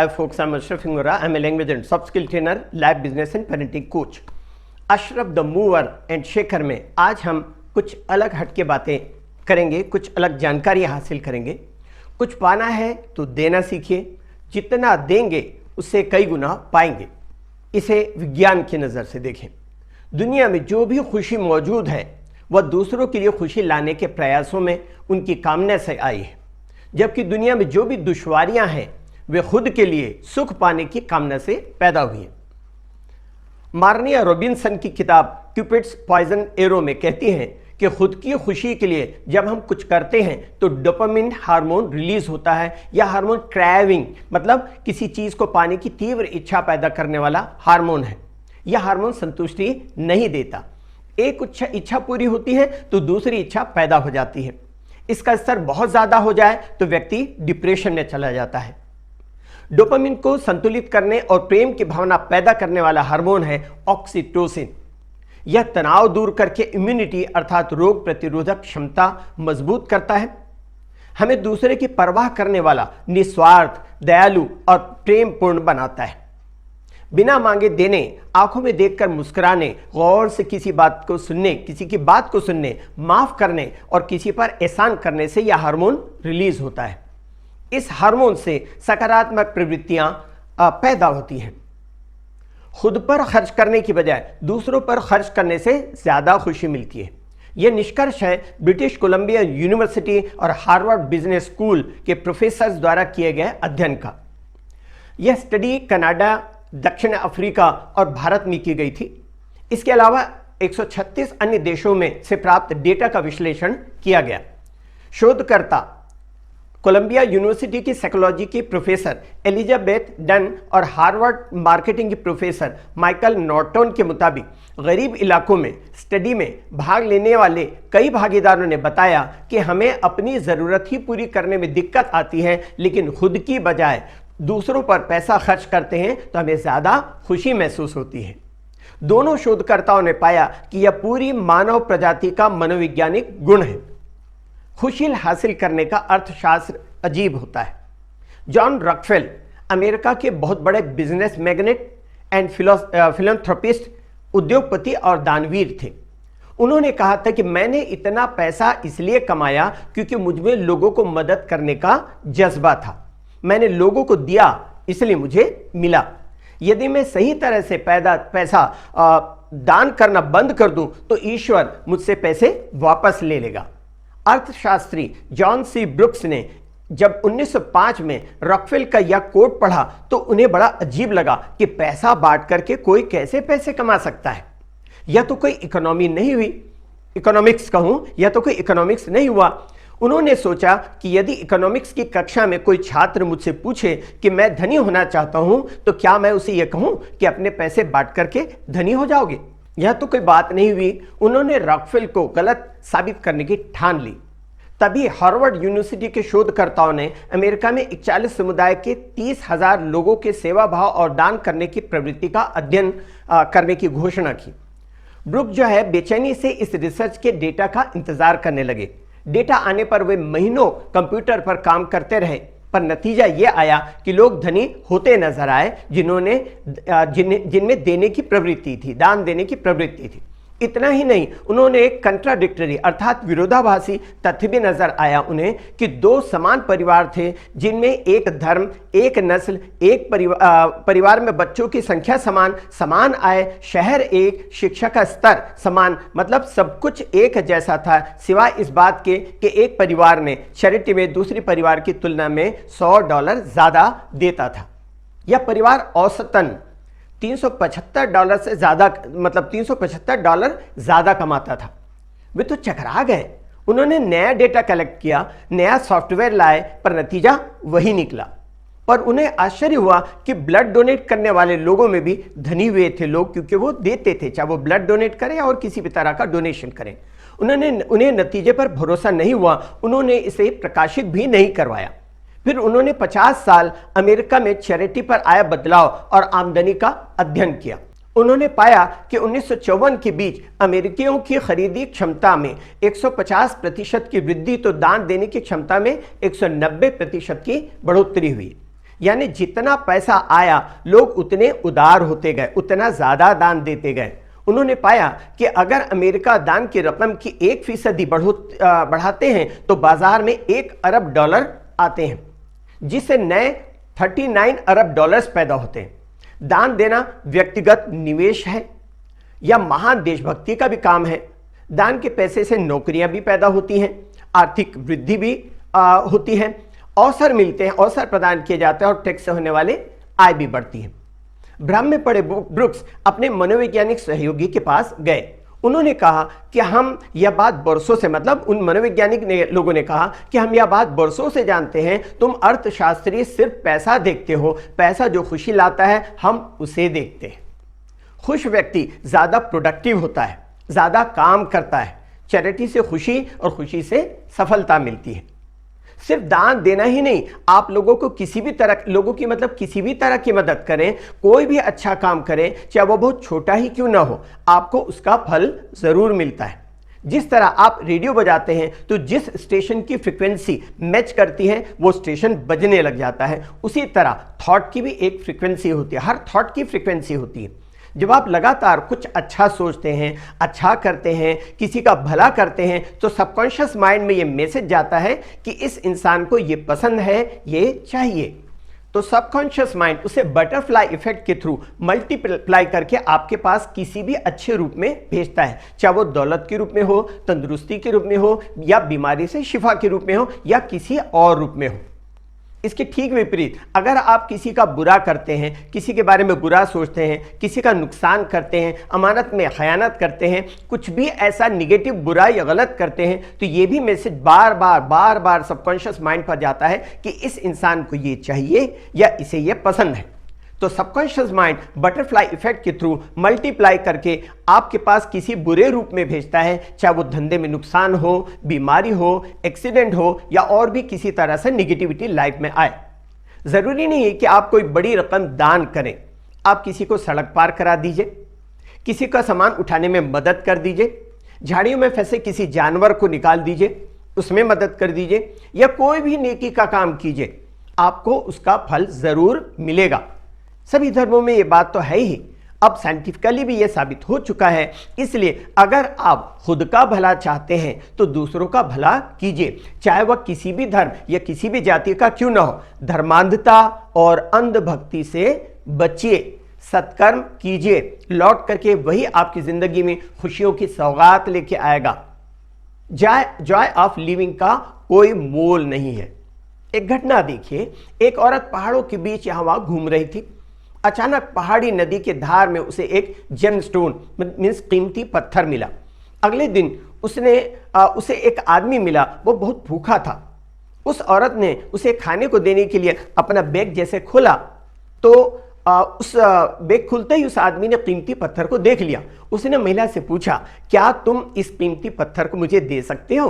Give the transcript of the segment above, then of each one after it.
Hi folks, I'm Ashraf Ingora. I'm a language and soft skill trainer, live business and parenting coach. Ashraf the mover and shaker में आज हम कुछ अलग हटके बातें करेंगे, कुछ अलग जानकारी हासिल करेंगे। कुछ पाना है तो देना सीखिए, जितना देंगे उससे कई गुना पाएंगे। इसे विज्ञान की नज़र से देखें। दुनिया में जो भी खुशी मौजूद है वह दूसरों के लिए खुशी लाने के प्रयासों में उनकी कामना से आई है, जबकि दुनिया में जो भी दुश्वारियां हैं वे खुद के लिए सुख पाने की कामना से पैदा हुई हैं। मार्निया रॉबिन्सन की किताब क्यूपिड्स पॉइजन एरो में कहती हैं कि खुद की खुशी के लिए जब हम कुछ करते हैं तो डोपामिन हार्मोन रिलीज होता है। यह हार्मोन क्रेविंग मतलब किसी चीज़ को पाने की तीव्र इच्छा पैदा करने वाला हार्मोन है। यह हार्मोन संतुष्टि नहीं देता। एक इच्छा पूरी होती है तो दूसरी इच्छा पैदा हो जाती है। इसका स्तर बहुत ज़्यादा हो जाए तो व्यक्ति डिप्रेशन में चला जाता है। डोपामिन को संतुलित करने और प्रेम की भावना पैदा करने वाला हार्मोन है ऑक्सीटोसिन। यह तनाव दूर करके इम्यूनिटी अर्थात रोग प्रतिरोधक क्षमता मजबूत करता है। हमें दूसरे की परवाह करने वाला, निस्वार्थ, दयालु और प्रेम पूर्ण बनाता है। बिना मांगे देने, आंखों में देखकर मुस्कुराने, गौर से किसी बात को सुनने, किसी की बात को सुनने, माफ करने और किसी पर एहसान करने से यह हार्मोन रिलीज होता है। इस हार्मोन से सकारात्मक प्रवृत्तियां पैदा होती हैं। खुद पर खर्च करने की बजाय दूसरों पर खर्च करने से ज्यादा खुशी मिलती है। यह निष्कर्ष है ब्रिटिश कोलंबिया यूनिवर्सिटी और हार्वर्ड बिजनेस स्कूल के प्रोफेसर्स द्वारा किए गए अध्ययन का। यह स्टडी कनाडा, दक्षिण अफ्रीका और भारत में की गई थी। इसके अलावा 136 अन्य देशों में से प्राप्त डेटा का विश्लेषण किया गया। शोधकर्ता कोलंबिया यूनिवर्सिटी की साइकोलॉजी की प्रोफेसर एलिजाबेथ डन और हार्वर्ड मार्केटिंग की प्रोफेसर माइकल नॉर्टन के मुताबिक गरीब इलाकों में स्टडी में भाग लेने वाले कई भागीदारों ने बताया कि हमें अपनी ज़रूरत ही पूरी करने में दिक्कत आती है, लेकिन खुद की बजाय दूसरों पर पैसा खर्च करते हैं तो हमें ज़्यादा खुशी महसूस होती है। दोनों शोधकर्ताओं ने पाया कि यह पूरी मानव प्रजाति का मनोवैज्ञानिक गुण है। खुशी हासिल करने का अर्थशास्त्र अजीब होता है। जॉन रॉकफेल अमेरिका के बहुत बड़े बिजनेस मैग्नेट एंड फिलैंथ्रोपिस्ट, उद्योगपति और दानवीर थे। उन्होंने कहा था कि मैंने इतना पैसा इसलिए कमाया क्योंकि मुझमें लोगों को मदद करने का जज्बा था। मैंने लोगों को दिया इसलिए मुझे मिला। यदि मैं सही तरह से पैसा दान करना बंद कर दूं तो ईश्वर मुझसे पैसे वापस ले लेगा। अर्थशास्त्री जॉन सी ब्रुक्स ने जब 1905 में रॉकफेल का यह कोट पढ़ा तो उन्हें बड़ा अजीब लगा कि पैसा बांट करके कोई कैसे पैसे कमा सकता है। यह तो कोई इकोनॉमी नहीं हुई, इकोनॉमिक्स कहूं, यह तो कोई इकोनॉमिक्स नहीं हुआ। उन्होंने सोचा कि यदि इकोनॉमिक्स की कक्षा में कोई छात्र मुझसे पूछे कि मैं धनी होना चाहता हूं तो क्या मैं उसे यह कहूं कि अपने पैसे बांट करके धनी हो जाओगे। यह तो कोई बात नहीं हुई। उन्होंने रॉकफेल को गलत साबित करने की ठान ली। तभी हार्वर्ड यूनिवर्सिटी के शोधकर्ताओं ने अमेरिका में 41 समुदाय के 30,000 लोगों के सेवा भाव और दान करने की प्रवृत्ति का अध्ययन करने की घोषणा की। ब्रुक जो है बेचैनी से इस रिसर्च के डेटा का इंतजार करने लगे। डेटा आने पर वे महीनों कंप्यूटर पर काम करते रहे, पर नतीजा यह आया कि लोग धनी होते नजर आए जिनमें देने की प्रवृत्ति थी, दान देने की प्रवृत्ति थी। इतना ही नहीं, उन्होंने एक कंट्राडिक्टरी अर्थात विरोधाभासी तथ्य भी नजर आया उन्हें कि दो समान परिवार थे जिनमें एक धर्म, एक नस्ल, एक परिवार में बच्चों की संख्या समान आय, शहर एक, शिक्षा का स्तर समान, मतलब सब कुछ एक जैसा था सिवाय इस बात के कि एक परिवार ने चैरिटी में दूसरी परिवार की तुलना में $100 ज्यादा देता था। यह परिवार औसतन $375 से ज्यादा, मतलब $375 ज्यादा कमाता था। वे तो चकरा गए। उन्होंने नया डेटा कलेक्ट किया, नया सॉफ्टवेयर लाए, पर नतीजा वही निकला। पर उन्हें आश्चर्य हुआ कि ब्लड डोनेट करने वाले लोगों में भी धनी हुए थे लोग, क्योंकि वो देते थे, चाहे वो ब्लड डोनेट करें और किसी भी तरह का डोनेशन करें। उन्हें नतीजे पर भरोसा नहीं हुआ। उन्होंने इसे प्रकाशित भी नहीं करवाया। फिर उन्होंने 50 साल अमेरिका में चैरिटी पर आया बदलाव और आमदनी का अध्ययन किया। उन्होंने पाया कि 1954 के बीच अमेरिकियों की खरीदी क्षमता में 150% की वृद्धि तो दान देने की क्षमता में 190% की बढ़ोतरी हुई। यानी जितना पैसा आया लोग उतने उदार होते गए, उतना ज्यादा दान देते गए। उन्होंने पाया कि अगर अमेरिका दान की रकम की 1% बढ़ाते हैं तो बाजार में $1 अरब आते हैं, जिससे नए 39 अरब डॉलर्स पैदा होते हैं। दान देना व्यक्तिगत निवेश है या महान देशभक्ति का भी काम है। दान के पैसे से नौकरियां भी पैदा होती हैं, आर्थिक वृद्धि भी होती है, अवसर मिलते हैं, अवसर प्रदान किए जाते हैं और टैक्स से होने वाले आय भी बढ़ती है। भ्रम में पड़े ब्रुक्स अपने मनोवैज्ञानिक सहयोगी के पास गए। उन्होंने कहा कि हम यह बात बरसों से, मतलब उन मनोवैज्ञानिक लोगों ने कहा कि हम यह बात बरसों से जानते हैं, तुम अर्थशास्त्री सिर्फ पैसा देखते हो, पैसा जो खुशी लाता है हम उसे देखते हैं। खुश व्यक्ति ज्यादा प्रोडक्टिव होता है, ज्यादा काम करता है। चैरिटी से खुशी और खुशी से सफलता मिलती है। सिर्फ दान देना ही नहीं, आप लोगों की किसी भी तरह की मदद करें, कोई भी अच्छा काम करें, चाहे वो बहुत छोटा ही क्यों ना हो, आपको उसका फल जरूर मिलता है। जिस तरह आप रेडियो बजाते हैं तो जिस स्टेशन की फ्रीक्वेंसी मैच करती है वो स्टेशन बजने लग जाता है, उसी तरह थॉट की भी एक फ्रीक्वेंसी होती है, हर थॉट की फ्रीक्वेंसी होती है। जब आप लगातार कुछ अच्छा सोचते हैं, अच्छा करते हैं, किसी का भला करते हैं, तो सबकॉन्शियस माइंड में ये मैसेज जाता है कि इस इंसान को ये पसंद है, ये चाहिए। तो सबकॉन्शियस माइंड उसे बटरफ्लाई इफेक्ट के थ्रू मल्टीप्लाई करके आपके पास किसी भी अच्छे रूप में भेजता है, चाहे वो दौलत के रूप में हो, तंदुरुस्ती के रूप में हो, या बीमारी से शिफा के रूप में हो, या किसी और रूप में हो। इसके ठीक विपरीत अगर आप किसी का बुरा करते हैं, किसी के बारे में बुरा सोचते हैं, किसी का नुकसान करते हैं, अमानत में खयानत करते हैं, कुछ भी ऐसा निगेटिव बुरा या गलत करते हैं, तो ये भी मैसेज बार बार सबकॉन्शियस माइंड पर जाता है कि इस इंसान को ये चाहिए या इसे ये पसंद है। तो सबकॉन्शियस माइंड बटरफ्लाई इफेक्ट के थ्रू मल्टीप्लाई करके आपके पास किसी बुरे रूप में भेजता है, चाहे वो धंधे में नुकसान हो, बीमारी हो, एक्सीडेंट हो, या और भी किसी तरह से निगेटिविटी लाइफ में आए। जरूरी नहीं है कि आप कोई बड़ी रकम दान करें, आप किसी को सड़क पार करा दीजिए, किसी का सामान उठाने में मदद कर दीजिए, झाड़ियों में फंसे किसी जानवर को निकाल दीजिए, उसमें मदद कर दीजिए, या कोई भी नेकी का काम कीजिए, आपको उसका फल जरूर मिलेगा। सभी धर्मों में ये बात तो है ही, अब साइंटिफिकली भी ये साबित हो चुका है। इसलिए अगर आप खुद का भला चाहते हैं तो दूसरों का भला कीजिए, चाहे वह किसी भी धर्म या किसी भी जाति का क्यों ना हो। धर्मांधता और अंधभक्ति से बचिए, सत्कर्म कीजिए, लौट करके वही आपकी जिंदगी में खुशियों की सौगात लेके आएगा। जॉय ऑफ लिविंग का कोई मोल नहीं है। एक घटना देखिए, एक औरत पहाड़ों के बीच यहां वहां घूम रही थी। अचानक पहाड़ी नदी के धार में उसे एक जेमस्टोन मींस कीमती पत्थर मिला। अगले दिन उसे एक आदमी मिला, वो बहुत भूखा था। उस औरत ने उसे खाने को देने के लिए अपना बैग जैसे खोला तो उस बैग खुलते ही उस आदमी ने कीमती पत्थर को देख लिया। उसने महिला से पूछा, क्या तुम इस कीमती पत्थर को मुझे दे सकते हो?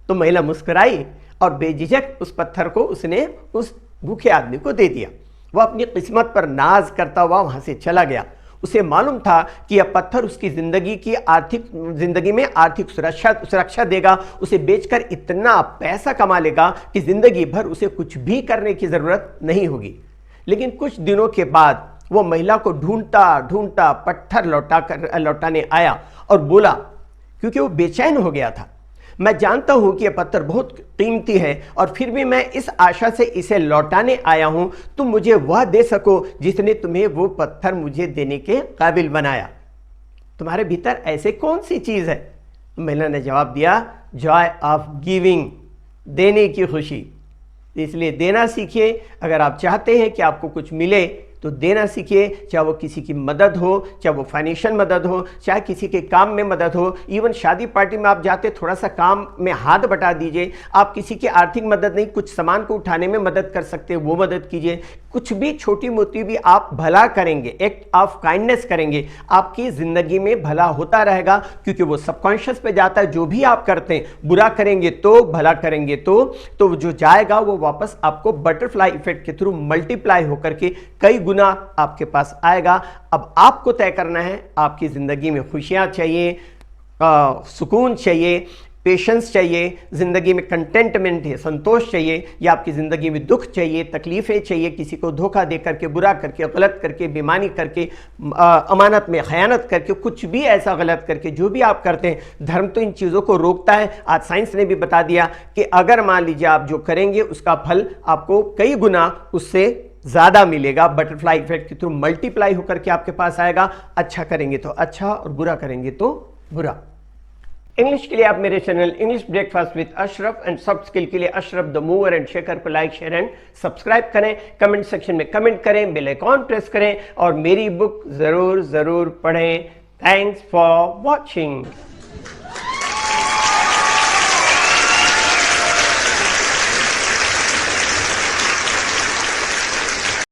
तो महिला मुस्कुराई और बेझिझक उस पत्थर को उसने उस भूखे आदमी को दे दिया। वह अपनी किस्मत पर नाज करता हुआ वहां से चला गया। उसे मालूम था कि यह पत्थर उसकी जिंदगी में आर्थिक सुरक्षा देगा, उसे बेचकर इतना पैसा कमा लेगा कि जिंदगी भर उसे कुछ भी करने की जरूरत नहीं होगी। लेकिन कुछ दिनों के बाद वो महिला को ढूंढता पत्थर लौटाने आया और बोला, क्योंकि वो बेचैन हो गया था, मैं जानता हूं कि यह पत्थर बहुत कीमती है और फिर भी मैं इस आशा से इसे लौटाने आया हूं, तुम मुझे वह दे सको जिसने तुम्हें वो पत्थर मुझे देने के काबिल बनाया। तुम्हारे भीतर ऐसे कौन सी चीज है? महिला ने जवाब दिया, जॉय ऑफ गिविंग, देने की खुशी। इसलिए देना सीखिए। अगर आप चाहते हैं कि आपको कुछ मिले तो देना सीखिए, चाहे वो किसी की मदद हो, चाहे वो फाइनेंशियल मदद हो, चाहे किसी के काम में मदद हो। इवन शादी पार्टी में आप जाते थोड़ा सा काम में हाथ बटा दीजिए। आप किसी की आर्थिक मदद नहीं, कुछ सामान को उठाने में मदद कर सकते हैं, वो मदद कीजिए। कुछ भी छोटी मोटी भी आप भला करेंगे, एक्ट ऑफ काइंडनेस करेंगे, आपकी जिंदगी में भला होता रहेगा, क्योंकि वो सबकॉन्शियस पे जाता है। जो भी आप करते हैं, बुरा करेंगे तो, भला करेंगे तो जो जाएगा वो वापस आपको बटरफ्लाई इफेक्ट के थ्रू मल्टीप्लाई होकर के कई गुना आपके पास आएगा। अब आपको तय करना है, आपकी जिंदगी में खुशियां चाहिए, सुकून चाहिए, पेशेंस चाहिए, ज़िंदगी में कंटेंटमेंट है, संतोष चाहिए, या आपकी ज़िंदगी में दुख चाहिए, तकलीफ़ें चाहिए, किसी को धोखा दे करके, बुरा करके, गलत करके, बेईमानी करके, अमानत में खयानत करके, कुछ भी ऐसा गलत करके, जो भी आप करते हैं, धर्म तो इन चीज़ों को रोकता है। आज साइंस ने भी बता दिया कि अगर मान लीजिए आप जो करेंगे उसका फल आपको कई गुना उससे ज़्यादा मिलेगा, बटरफ्लाई इफेक्ट के थ्रू मल्टीप्लाई होकर के आपके पास आएगा। अच्छा करेंगे तो अच्छा और बुरा करेंगे तो बुरा। इंग्लिश के लिए आप मेरे channel English breakfast with Ashraf and soft skill के लिए Ashraf the mover and shaker को लाइक, शेयर एंड सब्सक्राइब करें। कमेंट सेक्शन में कमेंट करें, बेल आइकॉन प्रेस करें और मेरी बुक जरूर पढ़ें। Thanks for watching.